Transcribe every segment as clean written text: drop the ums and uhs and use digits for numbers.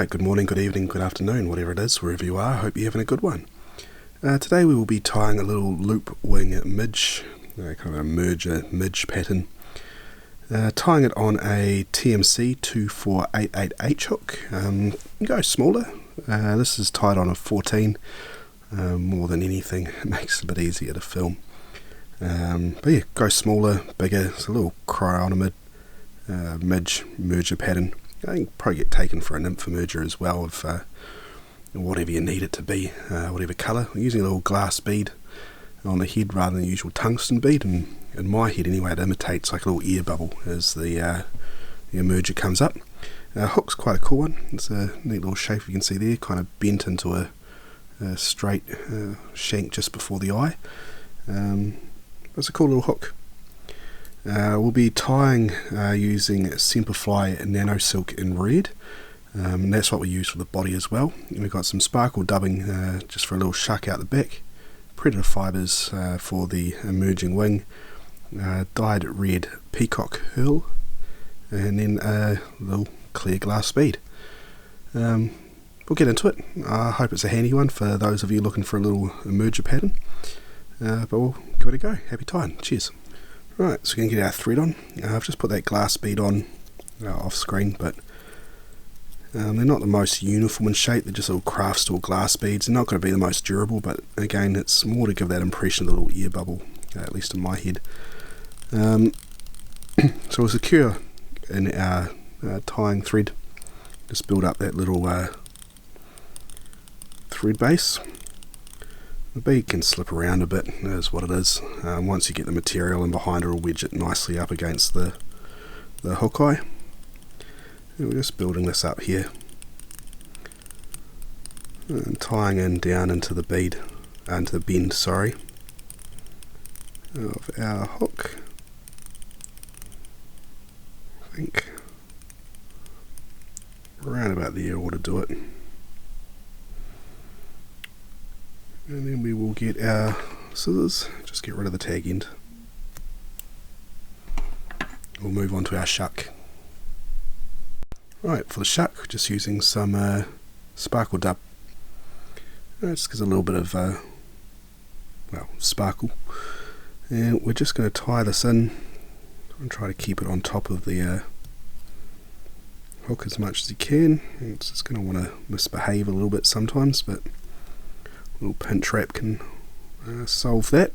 Good morning, good evening, good afternoon, whatever it is, wherever you are. I hope you're having a good one. Today we will be tying a little loop wing midge, kind of a merger midge pattern. Tying it on a TMC 2488H hook. You can go smaller. This is tied on a 14. More than anything, it makes it a bit easier to film. But yeah, go smaller, bigger. It's a little cryonomid midge merger pattern. I think probably get taken for a nymph merger as well, of whatever you need it to be, whatever colour. I'm using a little glass bead on the head rather than the usual tungsten bead, and in my head anyway it imitates like a little air bubble as the merger comes up. Hook's quite a cool one. It's a neat little shape you can see there, kind of bent into a straight shank just before the eye. It's a cool little hook. We'll be tying using Semperfli Nano silk in red, and that's what we use for the body as well. And we've got some sparkle dubbing just for a little shuck out the back, predator fibres for the emerging wing, dyed red Peacock Herl, and then a little clear glass bead. We'll get into it. I hope it's a handy one for those of you looking for a little merger pattern, but we'll give it a go. Happy tying. Cheers. Right, so we're going to get our thread on. I've just put that glass bead on off screen, but they're not the most uniform in shape. They're just little craft store glass beads. They're not going to be the most durable, but again, it's more to give that impression of a little air bubble, at least in my head. So we'll secure in our tying thread. Just build up that little thread base. The bead can slip around a bit, is what it is. Once you get the material in behind, it'll wedge it nicely up against the hook eye. And we're just building this up here and tying in down into the bead, into the bend, sorry, of our hook. I think around about there ought to do it. And then we will get our scissors, just get rid of the tag end. We'll move on to our shuck. Right, for the shuck, just using some sparkle dub. Just gives a little bit of sparkle. And we're just going to tie this in and try to keep it on top of the hook as much as you can. It's just going to want to misbehave a little bit sometimes, but a little pinch wrap can solve that.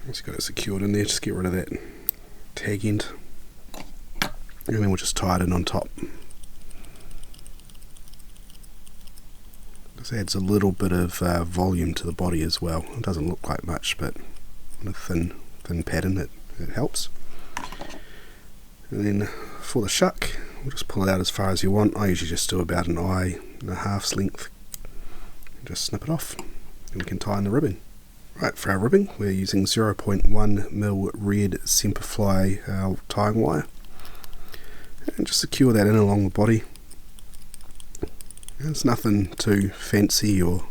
Just got it secured in there, just get rid of that tag end, and then we'll just tie it in on top. This adds a little bit of volume to the body as well. It doesn't look like much, but on a thin pattern it helps. And then for the shuck, we'll just pull it out as far as you want. I usually just do about an eye and a half's length. Just snip it off and we can tie in the ribbing. Right, for our ribbing we're using 0.1mm red Semperfli tying wire, and just secure that in along the body. There's nothing too fancy or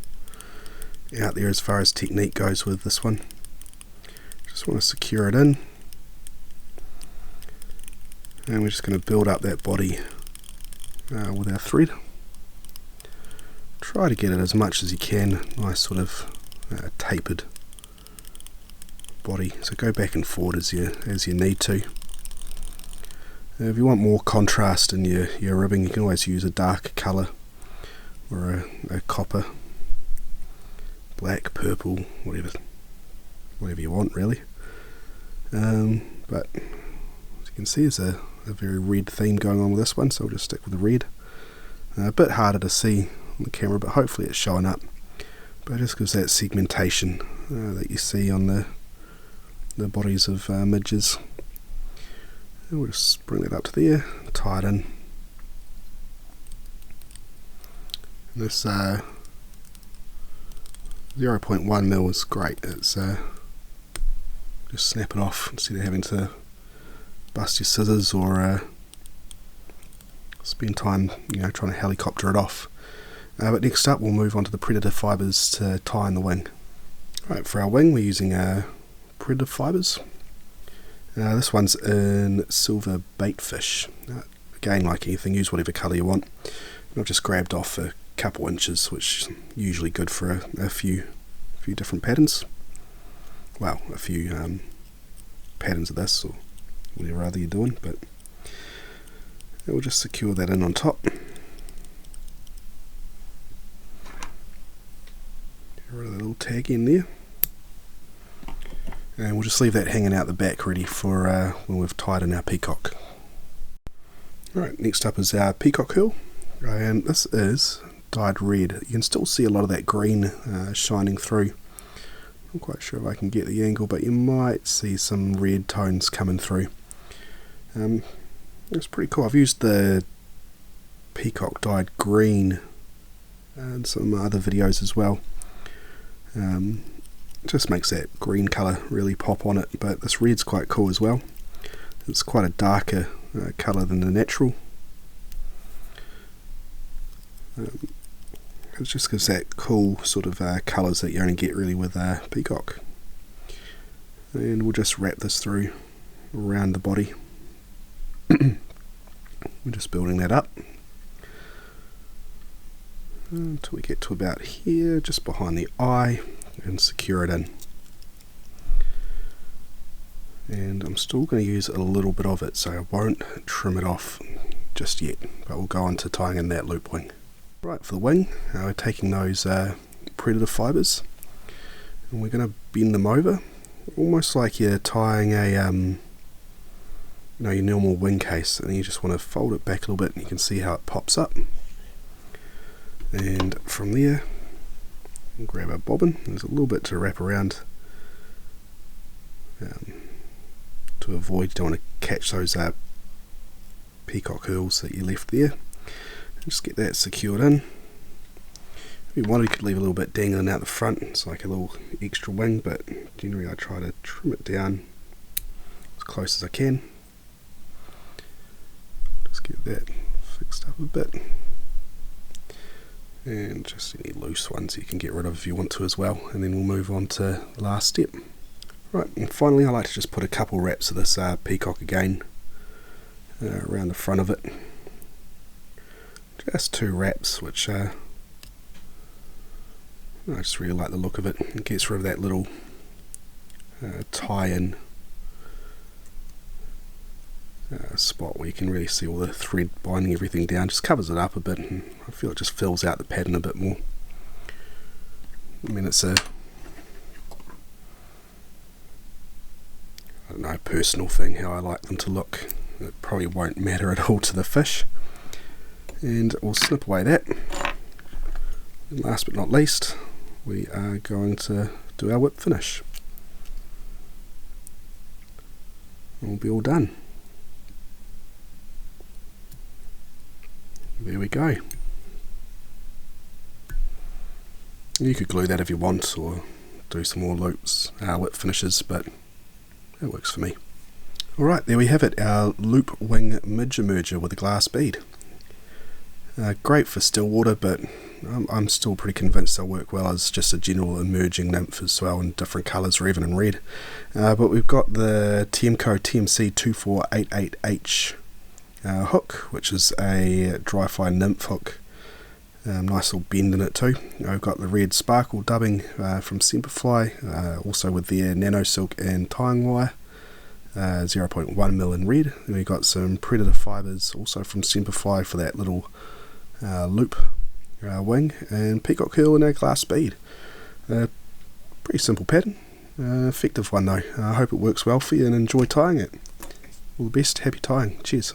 out there as far as technique goes with this one. Just want to secure it in, and we're just going to build up that body with our thread. Try to get it as much as you can, nice sort of tapered body. So go back and forward as you need to. If you want more contrast in your ribbing, you can always use a darker colour, or a copper, black, purple, whatever you want really. But as you can see, there's a very red theme going on with this one, so we'll just stick with the red. A bit harder to see on the camera, but hopefully it's showing up. But it just gives that segmentation that you see on the bodies of midges. And we'll just bring that up to there, tie it in. And this 0.1mm is great. It's just snap it off instead of having to bust your scissors or spend time trying to helicopter it off. But next up we'll move on to the predator fibres to tie in the wing. Right, for our wing we're using predator fibres. This one's in silver baitfish. Again, like anything, use whatever colour you want. And I've just grabbed off a couple inches, which is usually good for a few different patterns. Well, a few patterns of this, or whatever other you're doing, but we'll just secure that in on top. Get rid of the little tag in there. And we'll just leave that hanging out the back ready for when we've tied in our peacock. Alright, next up is our Peacock Herl, and this is dyed red. You can still see a lot of that green shining through. Not quite sure if I can get the angle, but you might see some red tones coming through. It's pretty cool. I've used the peacock dyed green in some other videos as well. It just makes that green colour really pop on it, but this red's quite cool as well. It's quite a darker colour than the natural. It just gives that cool sort of colours that you only get really with peacock. And we'll just wrap this through around the body. We're just building that up until we get to about here, just behind the eye, and secure it in. And I'm still going to use a little bit of it, so I won't trim it off just yet, but we'll go on to tying in that loop wing. Right, for the wing, we're taking those predator fibres, and we're going to bend them over, almost like you're tying a your normal wing case, and you just want to fold it back a little bit, and you can see how it pops up. And from there, we'll grab our bobbin. There's a little bit to wrap around to avoid, you don't want to catch those peacock herls that you left there. Just get that secured in. If you wanted, you could leave a little bit dangling out the front. It's like a little extra wing, but generally I try to trim it down as close as I can. Just get that fixed up a bit. And just any loose ones you can get rid of if you want to as well, and then we'll move on to the last step. Right, and finally I like to just put a couple wraps of this peacock again around the front of it. Just 2 wraps, which I just really like the look of it. It gets rid of that little tie-in spot where you can really see all the thread binding everything down. Just covers it up a bit, and I feel it just fills out the pattern a bit more. I mean, it's a personal thing how I like them to look. It probably won't matter at all to the fish. And we'll snip away that. And last but not least, we are going to do our whip finish. And we'll be all done. There we go. You could glue that if you want, or do some more loops, whip finishes, but that works for me. Alright, there we have it, our loop wing midge emerger with a glass bead. Great for still water, but I'm still pretty convinced they'll work well as just a general emerging nymph as well, in different colours or even in red. But we've got the Tiemco TMC 2488H hook, which is a dry fine nymph hook. Nice little bend in it too. We've got the red sparkle dubbing from Semperfli, also with their Nano silk and tying wire, 0.1mm in red. And we've got some predator fibres also from Semperfli for that little loop wing, and Peacock Herl in a glass bead. Pretty simple pattern, effective one though. I hope it works well for you and enjoy tying it. All the best, happy tying, cheers.